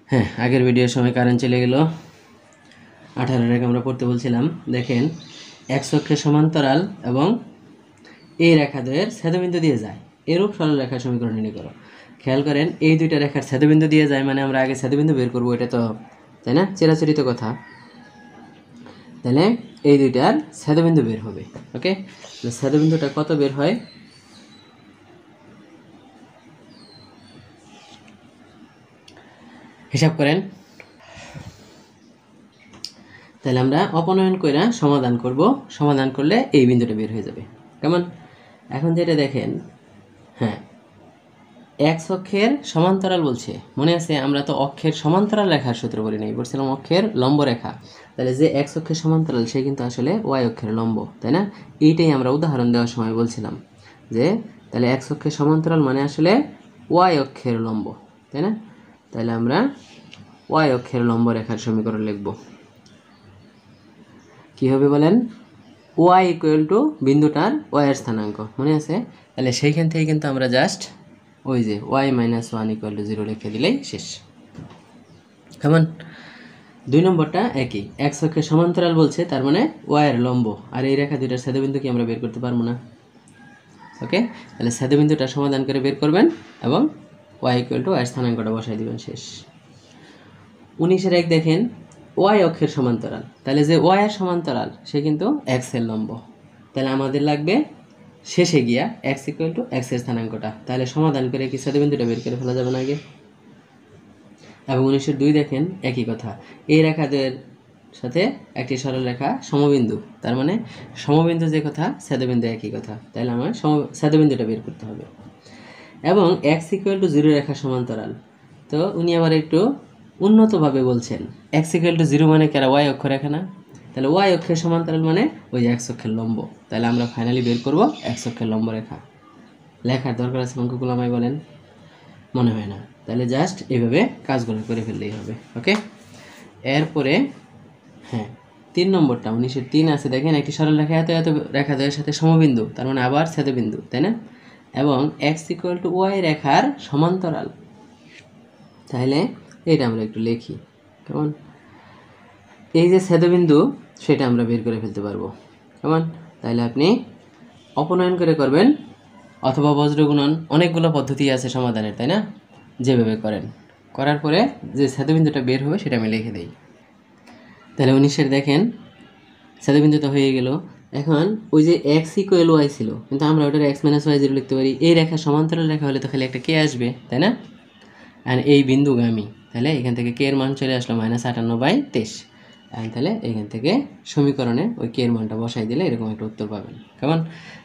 হ্যাঁ, আগের ভিডিওর সময় কারেন্ট চলে গেল। 18 রেখা আমরা পড়তে বলছিলাম। দেখেন এক্স অক্ষের সমান্তরাল এবং এই রেখাদ্বয়ের ছেদবিন্দু দিয়ে যায় এরূপ সরলরেখার সমীকরণ নির্ণয় করো। খেয়াল করেন, এই দুইটা রেখার ছেদবিন্দু দিয়ে যায় মানে আমরা আগে ছেদবিন্দু বের করবো, এটা তো তাই না, চিরাচরিত কথা। তাহলে এই দুইটার ছেদবিন্দু বের হবে। ওকে, ছেদবিন্দুটা কত বের হয়? হিসাব করেন। তাহলে আমরা অপনয়ন করে সমাধান করব, সমাধান করলে এই বিন্দুটা বের হয়ে যাবে। কেমন? এখন যেটা দেখেন, হ্যাঁ, এক্স অক্ষের সমান্তরাল বলছে, মনে আছে আমরা তো অক্ষের সমান্তরাল রেখার সূত্র বলি নাই, বলছিলাম অক্ষের লম্ব রেখা। তাহলে যে এক্স অক্ষের সমান্তরাল সে কিন্তু আসলে ওয়াই অক্ষের লম্ব, তাই না? এইটাই আমরা উদাহরণ দেওয়ার সময় বলছিলাম যে তাহলে এক্স অক্ষের সমান্তরাল মানে আসলে ওয়াই অক্ষের লম্ব, তাই না? তাহলে আমরা ওয়াই অক্ষের লম্ব রেখার সমীকরণ লিখব। কি হবে বলেন? ওয়াই ইকুয়াল টু বিন্দুটার ওয়াইয়ের স্থানাঙ্ক, মনে আছে? তাহলে সেইখান থেকে কিন্তু আমরা জাস্ট ওই যে ওয়াই মাইনাস 1 ইকুয়াল টু 0 লিখে দিলেই শেষ। কেমন? 2 নম্বরটা একই, এক্স অক্ষের সমান্তরাল বলছে, তার মানে ওয়াইয়ের লম্ব, আর এই রেখা দুইটার ছেদবিন্দু কি আমরা বের করতে পারবো না? ওকে, তাহলে ছেদবিন্দুটা সমাধান করে বের করবেন এবং ওয়াই ইকুয়াল টু ওয়াইয়ের স্থানাঙ্কটা বসাই দিবেন, শেষ। 19-এর 1 দেখেন, ওয়াই অক্ষের সমান্তরাল, তাহলে যে ওয়াই এর সমান্তরাল সে কিন্তু এক্স এর লম্ব, তাহলে আমাদের লাগবে শেষে গিয়া এক্স ইকুয়াল টু এক্স এর স্থানাঙ্কটা। তাহলে সমাধান করে কি ছেদবিন্দুটা বের করে ফেলা যাবে না আগে? এবং 19-এর 2 দেখেন, একই কথা, এই রেখাদের সাথে একটি সরল রেখা সমবিন্দু, তার মানে সমবিন্দু যে কথা ছেদবিন্দু একই কথা, তাহলে আমার ছেদবিন্দুটা বের করতে হবে। এবং এক্স ইকুয়াল টু 0 রেখা সমান্তরাল, তো উনি আবার একটু উন্নতভাবে বলছেন এক্স ইকুয়াল টু 0 মানে কেরা ওয়াই অক্ষ রেখা না? তাহলে ওয়াই অক্ষের সমান্তরাল মানে ওই এক্স অক্ষের লম্ব, তাহলে আমরা ফাইনালি বের করব এক্স অক্ষের লম্ব রেখা। লেখার দরকার আছে অঙ্কগুলো আমায় বলেন? মনে হয় না। তাহলে জাস্ট এইভাবে কাজগুলো করে ফেললেই হবে। ওকে, এরপরে হ্যাঁ 3 নম্বরটা 19-এর 3 আছে, দেখেন একটি সরল রেখা এত এত রেখাদ্বয়ের সাথে সমবিন্দু, তার মানে আবার ছেদবিন্দু, তাই না? এবং এক্স ইকুয়াল টু ওয়াই রেখার সমান্তরাল, তাহলে এটা আমরা একটু লিখি। কেমন? এই যে ছেদবিন্দু সেটা আমরা বের করে ফেলতে পারবো। কেমন? তাহলে আপনি অপনয়ন করে করবেন অথবা বজ্রগুণন, অনেকগুলো পদ্ধতি আছে সমাধানের, তাই না? যেভাবে করেন, করার পরে যে ছেদবিন্দুটা বের হবে সেটা আমি লিখে দিই। তাহলে 19-এর দেখেন ছেদবিন্দু তো হয়ে গেল। এখন ওই যে এক্স ইকুয়াল ওয়াই ছিল, কিন্তু আমরা ওটার এক্স মাইনাস ওয়াই 0 লিখতে পারি। এই রেখা সমান্তরাল রেখা হলে তো খালি একটা কে আসবে, তাই না? আর এই বিন্দুগামী, তাহলে এখান থেকে কে এর মান চলে আসলো -58/23। তাহলে এখান থেকে সমীকরণে ওই কে এর মানটা বসাই দিলে এরকম একটা উত্তর পাবেন। কেমন?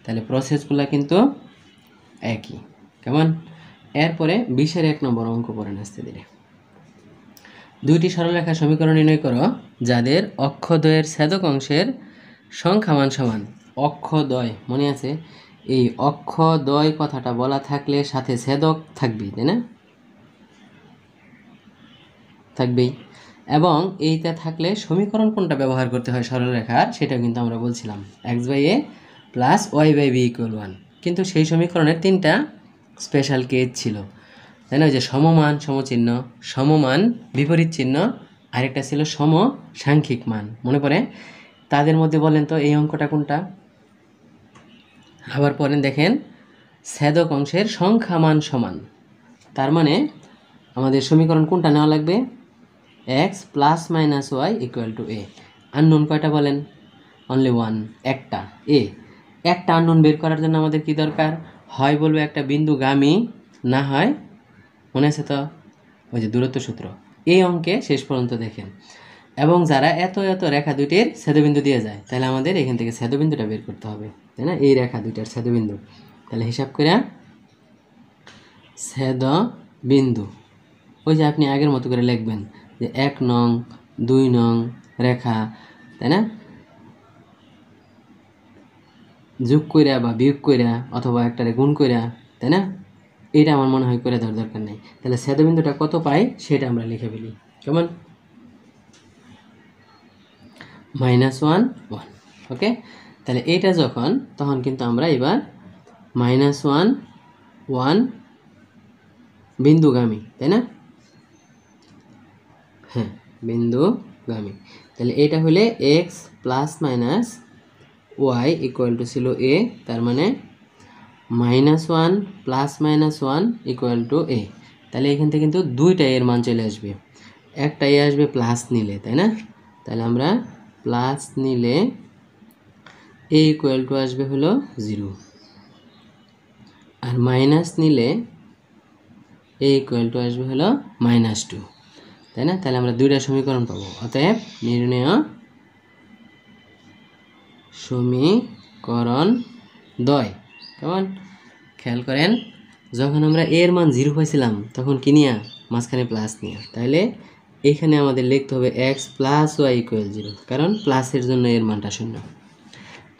তাহলে প্রসেসগুলো কিন্তু একই। কেমন? এরপরে 20-এর 1 নম্বর অঙ্ক পড়েন আস্তে ধীরে। দুইটি সরলরেখা সমীকরণ নির্ণয় করো যাদের অক্ষদ্বয়ের ছেদক অংশের সংখ্যা মান সমান। অক্ষদ্বয়, মনে আছে? এই অক্ষদ্বয় কথাটা বলা থাকলে সাথে ছেদক থাকবেই, তাই না? থাকবেই। এবং এইটা থাকলে সমীকরণ কোনটা ব্যবহার করতে হয় সরলরেখার, সেটা কিন্তু আমরা বলছিলাম x/a প্লাস y/b = 1। কিন্তু সেই সমীকরণের 3টা স্পেশাল কেস ছিল, তাই না? ওই যে সমমান সমচিহ্ন, সমমান বিপরীত চিহ্ন, আরেকটা ছিল সমসাংখ্যিক মান, মনে পড়ে? তাদের মধ্যে বলেন তো এই অঙ্কটা কোনটা? আবার পড়েন, দেখেন ছেদক অংশের সংখ্যা মান সমান, তার মানে আমাদের সমীকরণ কোনটা নেওয়া লাগবে? x plus minus Y equal to A. Unknown কয়টা বলেন? অনলি 1, একটা এ। একটা আননোন বের করার জন্য আমাদের কি দরকার? হয় বলবো একটা বিন্দুগামী, না হয় মনে আছে তো ওই যে দূরত্ব সূত্র। এই অঙ্কে শেষ পর্যন্ত দেখেন। এবং যারা এত এত রেখা দুইটির ছেদবিন্দু দিয়ে যায়, তাহলে আমাদের এখান থেকে ছেদবিন্দুটা বের করতে হবে, তাই না? এই রেখা দুইটার ছেদবিন্দু, তাহলে হিসাব করে ছেদবিন্দু ওই যে আপনি আগের মতো করে লিখবেন যে 1 নং 2 নং রেখা, তাই না? যোগ কইরা বা বিয়োগ কইরা অথবা একটারে গুণ কইরা, তাই না? এটা আমার মনে হয় করে দেওয়ার দরকার নেই। তাহলে ছেদবিন্দুটা কত পাই সেটা আমরা লিখে ফেলি। কেমন? -1 1। ওকে, তাহলে এইটা যখন, তখন কিন্তু আমরা এবার -1 1 বিন্দুগামী, তাই না? বিন্দুগামী। তাহলে এটা হলে x plus minus Y equal to ছিল a, তার মানে -1 প্লাস -1 ইকুয়াল টু a। তাহলে এখান থেকে কিন্তু দুইটা এর মান চলে আসবে, একটা এ আসবে প্লাস নিলে, তাই না? তাহলে আমরা প্লাস নিলে a ইকুয়াল টু আসবে হলো 0, আর মাইনাস নিলে a ইকুয়াল টু আসবে হলো -2, তাই না? তাহলে আমরা দুইটা সমীকরণ পাবো। অতএব নির্ণয় সমীকরণ দ্বয়। কেমন? খেয়াল করেন, যখন আমরা এর মান 0 পাইছিলাম তখন কি নিয়া মাঝখানে প্লাস নিয়া, তাহলে এখানে আমাদের লিখতে হবে x প্লাস ওয়াই ইকুয়াল 0, কারণ প্লাসের জন্য এর মানটা 0।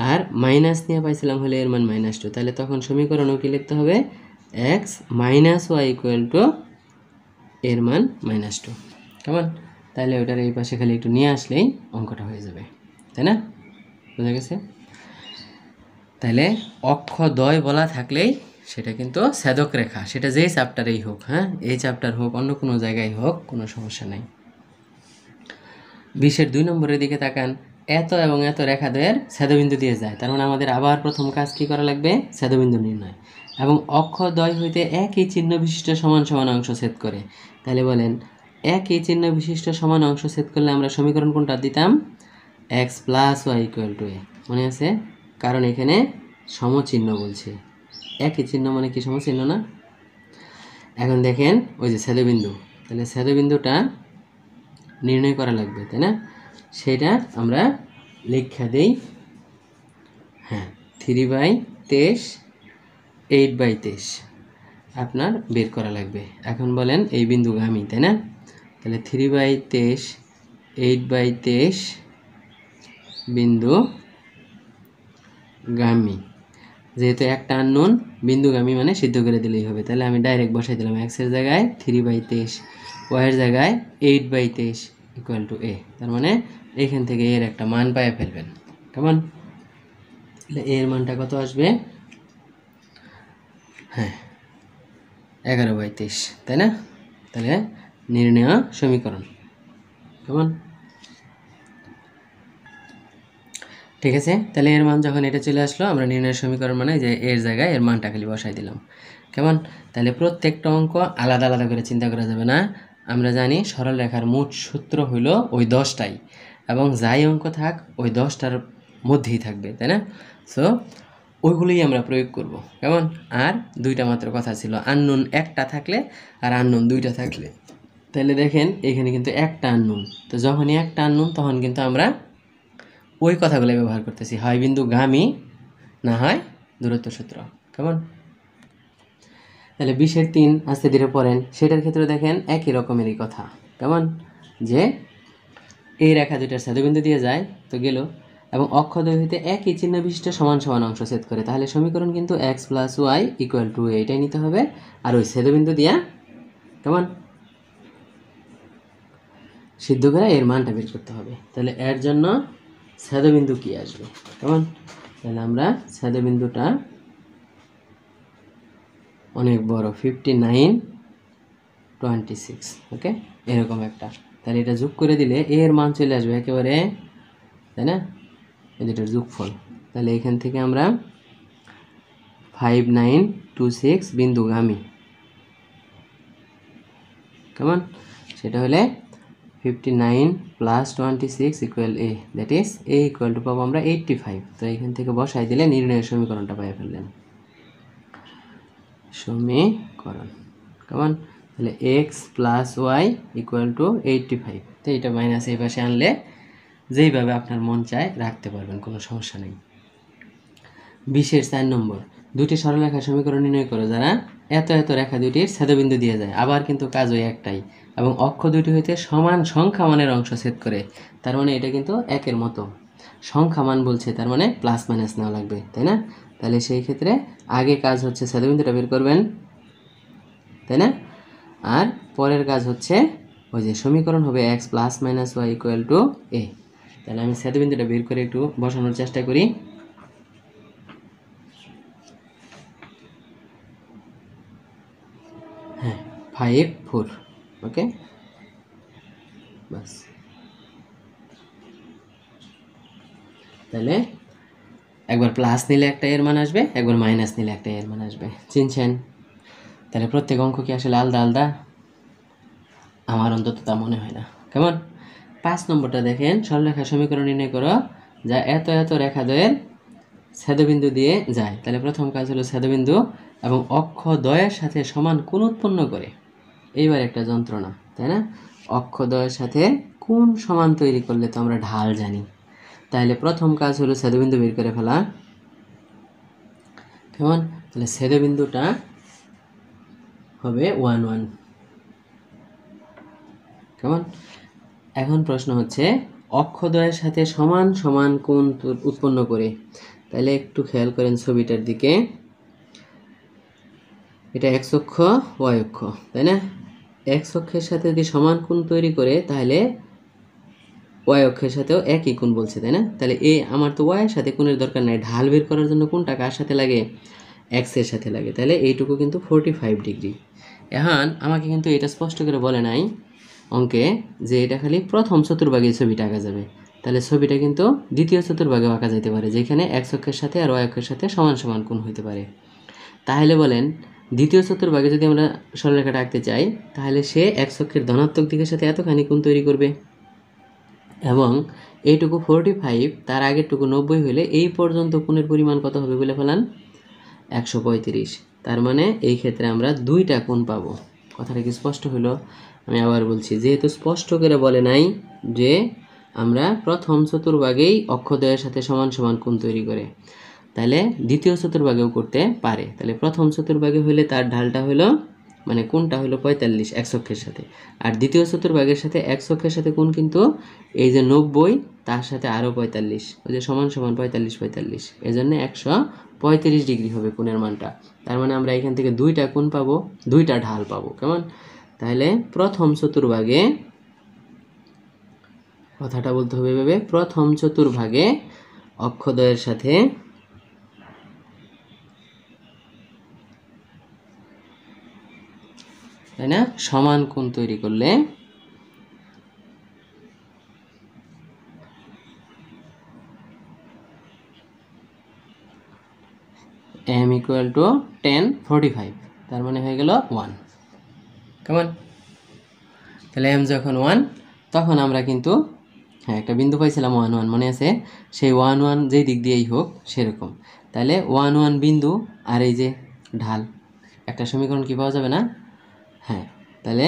আর মাইনাস নিয়ে পাইছিলাম হলে এর মান -2, তাহলে তখন সমীকরণও কি লিখতে হবে x minus Y equal to এর মান -2। কেমন? তাহলে ওটার এই পাশে খালি একটু নিয়ে আসলেই অঙ্কটা হয়ে যাবে, তাই না? বুঝা গেছে? তাহলে অক্ষদ্বয় বলা থাকলেই সেটা কিন্তু ছেদক রেখা, সেটা যেই চ্যাপ্টারেই হোক, হ্যাঁ, এই চ্যাপ্টার হোক অন্য কোনো জায়গায় হোক, কোনো সমস্যা নাই। 20-এর 2 নম্বরের দিকে তাকান, এত এবং এত রেখাদ্বয়ের ছেদবিন্দু দিয়ে যায়, তার মানে আমাদের আবার প্রথম কাজ কি করা লাগবে? ছেদবিন্দু নির্ণয়। এবং অক্ষদ্বয় হইতে একই চিহ্ন বিশিষ্ট সমান সমান অংশ ছেদ করে। তাহলে বলেন, একই চিহ্ন বিশিষ্ট সমান অংশ ছেদ করলে আমরা সমীকরণ কোনটা দিতাম? x plus Y equal to a। মনে আছে? কারণ এখানে সমচিহ্ন বলছে, একই চিহ্ন মানে কি সমচিহ্ন না? এখন দেখেন ওই যে ছেদবিন্দু, তাহলে ছেদবিন্দুটা নির্ণয় করা লাগবে, তাই না? সেটা আমরা লেখা দেই, হ্যাঁ, 3/23 8/23 আপনার বের করা লাগবে। এখন বলেন এই বিন্দুগামী, তাই না? তাহলে 3/23 8/23 বিন্দুগামী, যেহেতু একটা আননোন, বিন্দুগামী মানে সিদ্ধ করে দিলেই হবে। তাহলে আমি ডাইরেক্ট বসাই দিলাম x এর জায়গায় 3/23, y এর জায়গায় 8/23 ইকুয়াল টু a। তার মানে এখান থেকে এর একটা মান পায়ে ফেলবেন। কেমন? তাহলে এর মানটা কত আসবে? হ্যাঁ, 11/23, তাই না? তাহলে নির্ণয় সমীকরণ। কেমন? ঠিক আছে। তাহলে এর মান যখন এটা চলে আসলো, আমরা নির্ণয় সমীকরণ মানে যে এর জায়গায় এর মানটা খালি বসাই দিলাম। কেমন? তাহলে প্রত্যেকটা অঙ্ক আলাদা আলাদা করে চিন্তা করা যাবে না। আমরা জানি সরল রেখার মোট সূত্র হইল ওই 10টাই, এবং যাই অঙ্ক থাক ওই 10টার মধ্যেই থাকবে, তাই না? সো ওইগুলোই আমরা প্রয়োগ করব। কেমন? আর দুইটা মাত্র কথা ছিল, আননোন একটা থাকলে আর আননোন দুইটা থাকলে। তাহলে দেখেন এখানে কিন্তু একটা আননোন, তো যখনই একটা আননোন তখন কিন্তু আমরা ওই কথাগুলো ব্যবহার করতেছি, হয় বিন্দুগামী না হয় দূরত্ব সূত্র। কেমন? তাহলে 20-এর 3 আস্তে ধীরে পড়েন, সেটার ক্ষেত্রে দেখেন একই রকমেরই কথা। কেমন? যে এই রেখা দুইটার ছেদবিন্দু দিয়ে যায় তো গেল, এবং অক্ষদ্বয় হইতে একই চিহ্ন বিশিষ্ট সমান সমান অংশ ছেদ করে। তাহলে সমীকরণ কিন্তু x plus Y equal to এইটাই নিতে হবে, আর ওই ছেদবিন্দু দিয়া কেমন সিদ্ধ করে এর মানটা বের করতে হবে। তাহলে এর জন্য ছেদবিন্দু কি আসবে? কেমন? তাহলে আমরা ছেদবিন্দুটা অনেক বড়, 5926, ওকে, এরকম একটা। তাহলে এটা যোগ করে দিলে এর মান চলে আসবে একেবারে, তাই না? এটার যোগফল। তাহলে এখান থেকে আমরা 5926 বিন্দুগামী। কেমন? সেটা হলে 59 plus 26 equal a, that is a equal to পাবো আমরা 85। তো এখান থেকে বসাই দিলে নির্ণয়ের সমীকরণটা পাই ফেললেন, সমীকরণ। কেমন? তাহলে x plus Y equal to 85। তো এইটা মাইনাস এই পাশে আনলে যেইভাবে আপনার মন চায় রাখতে পারবেন, কোনো সমস্যা নেই। 20-এর 4 নম্বর, দুটি সরলরেখার সমীকরণ নির্ণয় করো যারা এত এত রেখা দুইটির ছেদবিন্দু দিয়ে যায়। আবার কিন্তু কাজ ওই একটাই, এবং অক্ষ দুইটি হইতে সমান সংখ্যা মানের অংশ ছেদ করে। তার মানে এটা কিন্তু একের মতো সংখ্যা মান বলছে, তার মানে প্লাস মাইনাস নেওয়া লাগবে, তাই না? তাহলে সেই ক্ষেত্রে আগে কাজ হচ্ছে ছেদবিন্দুটা বের করবেন, তাই না? আর পরের কাজ হচ্ছে ওই যে সমীকরণ হবে x plus minus Y equal to a। তাহলে আমি ছেদবিন্দুটা বের করে একটু বসানোর চেষ্টা করি। হ্যাঁ, 5 4, ওকে। বাস। তাহলে একবার প্লাস নিলে একটা এর মান আসবে, একবার মাইনাস নিলে একটা এর মান আসবে, চিনছেন? তাহলে প্রত্যেক অঙ্ক কি আসলে আলাদা আলাদা? আমার অন্তত তা মনে হয় না। কেমন? 5 নম্বরটা দেখেন, সরলরেখা সমীকরণ নির্ণয় করো যা এত এত রেখাদ্বয়ের ছেদবিন্দু দিয়ে যায়। তাহলে প্রথম কাজ হলো ছেদবিন্দু এবং অক্ষদ্বয়ের সাথে সমান কোণ উৎপন্ন করে। এইবার একটা যন্ত্রণা, তাই না? অক্ষদ্বয়ের সাথে কোণ সমান তৈরি করলে তো আমরা ঢাল জানি। তাহলে প্রথম কাজ হলো ছেদবিন্দু বের করে ফেলা। কেমন? তাহলে ছেদবিন্দুটা হবে 1 1। কেমন? এখন প্রশ্ন হচ্ছে অক্ষদ্বয়ের সাথে সমান সমান কোণ উৎপন্ন করে। তাহলে একটু খেয়াল করেন ছবিটার দিকে, এটা এক্স অক্ষ ওয়াই অক্ষ, তাই না? এক্স অক্ষের সাথে যদি সমান কোণ তৈরি করে তাহলে ওয়াই অক্ষের সাথেও একই কোণ বলছে, তাই না? তাহলে আমার তো ওয়াই এর সাথে কোণের দরকার নাই, ঢাল বের করার জন্য কোণটা কার সাথে লাগে? এক্স এর সাথে লাগে। তাহলে এইটুকু কিন্তু 45 ডিগ্রি। এখন আমাকে কিন্তু এটা স্পষ্ট করে বলে নাই অঙ্কে যে এটা খালি প্রথম চতুর্ভাগে ছবিটা আঁকা যাবে। তাহলে ছবিটা কিন্তু দ্বিতীয় চতুর্ভাগেও আঁকা যেতে পারে, যেখানে এক্স অক্ষের সাথে আর ওয়াই অক্ষের সাথে সমান সমান কোণ হইতে পারে। তাহলে বলেন দ্বিতীয় চতুর্ভাগে যদি আমরা সরলরেখাটা আঁকতে চাই তাহলে সে এক্স অক্ষের ধনাত্মক দিকের সাথে এতখানি কোণ তৈরি করবে, এবং এইটুকু 45, তার আগেরটুকু 90 হলে এই পর্যন্ত কোণের পরিমাণ কত হবে বলে ফেলান? 135। তার মানে এই ক্ষেত্রে আমরা দুইটা কোণ পাবো। কথাটা কি স্পষ্ট হলো? আমি আবার বলছি, যেহেতু স্পষ্ট করে বলে নাই যে আমরা প্রথম চতুর্ভাগেই অক্ষদ্বয়ের সাথে সমান সমান কোণ তৈরি করে, তাহলে দ্বিতীয় চতুর্ভাগেও করতে পারে। তাহলে প্রথম চতুর্ভাগে হলে তার ঢালটা হলো, মানে কোণটা হলো 45 এক্স অক্ষের সাথে, আর দ্বিতীয় চতুর্ভাগের সাথে এক্স অক্ষের সাথে কোণ কিন্তু এই যে 90, তার সাথে আরও 45, ওই যে সমান সমান 45 45, এই জন্য 135 ডিগ্রি হবে কোণের মানটা। তার মানে আমরা এখান থেকে দুইটা কোণ পাবো, দুইটা ঢাল পাবো। কেমন? তাহলে প্রথম চতুর্ভাগে, কথাটা বলতে হবে এভাবে, প্রথম চতুর্ভাগে অক্ষদ্বয়ের সাথে তাই না সমান কোণ তৈরি করলে m ইকুয়াল টু 10 45, তার মানে হয়ে গেল 1। কেমন? তাহলে m যখন 1 তখন আমরা কিন্তু একটা বিন্দু পাইছিলাম 1 1, মনে আছে? সেই 1 1 যেই দিক দিয়েই হোক সেরকম। তাহলে 1 1 বিন্দু আর এই যে ঢাল, একটা সমীকরণ কি পাওয়া যাবে না? হ্যাঁ। তাহলে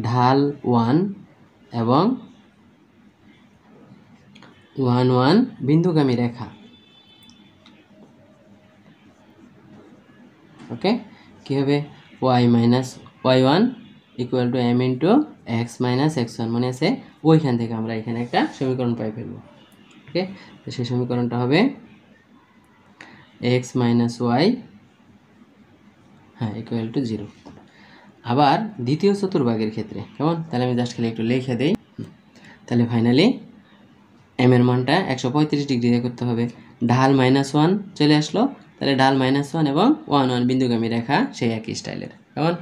ঢাল 1 এবং 1 1 বিন্দুগামী রেখা, ওকে, কি হবে? y1 equal to m into x minus x1, মনে আছে? ওইখান থেকে আমরা এখানে একটা সমীকরণ পাই ফেলবো। ওকে, তো সেই সমীকরণটা হবে x মাইনাস ওয়াই, হ্যাঁ, ইকুয়াল টু 0। আবার দ্বিতীয় চতুর্ভাগের ক্ষেত্রে কেমন? তাহলে আমি জাস্ট খালি একটু লিখে দেই। তাহলে ফাইনালি m এর মানটা 135 ডিগ্রি দিয়ে করতে হবে। ঢাল -1 চলে আসলো, তাহলে ঢাল -1 এবং 1 1 বিন্দুগামী রেখা সেই একই স্টাইলের। কেমন?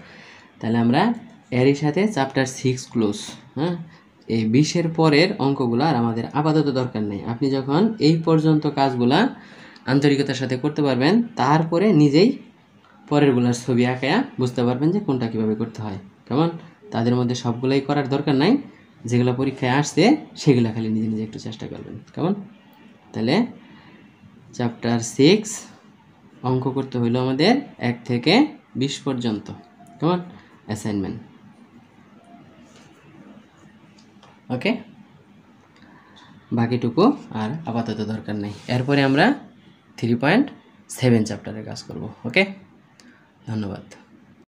তাহলে আমরা এরই সাথে চ্যাপ্টার 6 ক্লোজ। হ্যাঁ, এই 20-এর পরের অঙ্কগুলো আর আমাদের আপাতত দরকার নেই। আপনি যখন এই পর্যন্ত কাজগুলা আন্তরিকতার সাথে করতে পারবেন, তারপরে নিজেই পরেরগুলার ছবি আঁকা বুঝতে পারবেন যে কোনটা কীভাবে করতে হয়। কেমন? তাদের মধ্যে সবগুলোই করার দরকার নাই, যেগুলো পরীক্ষায় আসছে সেগুলো খালি নিজে নিজে একটু চেষ্টা করবেন। কেমন? তাহলে চ্যাপ্টার 6 অঙ্ক করতে হইলো আমাদের 1 থেকে 20 পর্যন্ত। কেমন? অ্যাসাইনমেন্ট। ওকে, বাকিটুকু আর আপাতত দরকার নেই। এরপরে আমরা 3.7 চ্যাপ্টারে কাজ করব। ওকে, ধন্যবাদ।